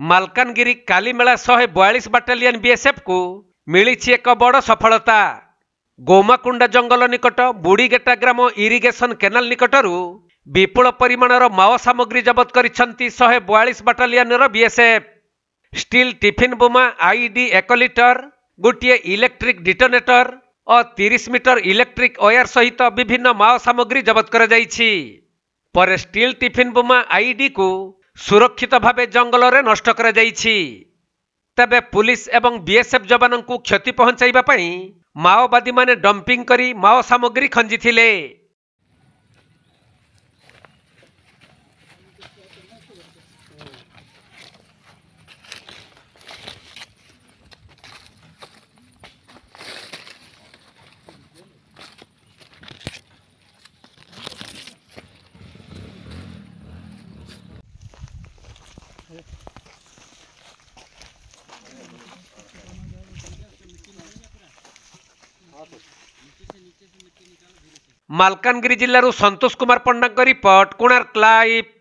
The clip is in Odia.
ମାଲକାନଗିରି କାଲିମେଳା 142 ବାଟାଲିୟନ ବିଏସଏଫ କୁ ମିଳିଛି ଏକ ବଡ଼ ସଫଳତା। ଗୋମାକୁଣ୍ଡା ଜଙ୍ଗଲ ନିକଟ ବୁଡ଼ିଗେଟା ଗ୍ରାମ ଇରିଗେସନ କେନାଲ ନିକଟରୁ ବିପୁଳ ପରିମାଣର ମାଓ ସାମଗ୍ରୀ ଜବତ କରିଛନ୍ତି 142 ବାଟାଲିୟନର ବିଏସଏଫ। ଷ୍ଟିଲ୍ ଟିଫିନ୍ ବୋମା ଆଇଡି 1 ଲିଟର, ଗୋଟିଏ ଇଲେକ୍ଟ୍ରିକ୍ ଡିଟୋନେଟର ଓ 30 ମିଟର ଇଲେକ୍ଟ୍ରିକ୍ ୱାୟାର ସହିତ ବିଭିନ୍ନ ମାଓ ସାମଗ୍ରୀ ଜବତ କରାଯାଇଛି। ପରେ ଷ୍ଟିଲ୍ ଟିଫିନ୍ ବୋମା ଆଇଡି କୁ ସୁରକ୍ଷିତ ଭାବେ ଜଙ୍ଗଲରେ ନଷ୍ଟ କରାଯାଇଛି। ତେବେ ପୁଲିସ ଏବଂ ବିଏସଏଫ ଯବାନଙ୍କୁ କ୍ଷତି ପହଞ୍ଚାଇବା ପାଇଁ ମାଓବାଦୀମାନେ ଡମ୍ପିଂ କରି ମାଓ ସାମଗ୍ରୀ ଖଞ୍ଜିଥିଲେ। ମାଲକାନଗିରି ଜିଲ୍ଲାରୁ ସନ୍ତୋଷ କୁମାର ପଣ୍ଡାଙ୍କ ରିପୋର୍ଟ, କୋଣାର୍କ ଲାଇଭ୍।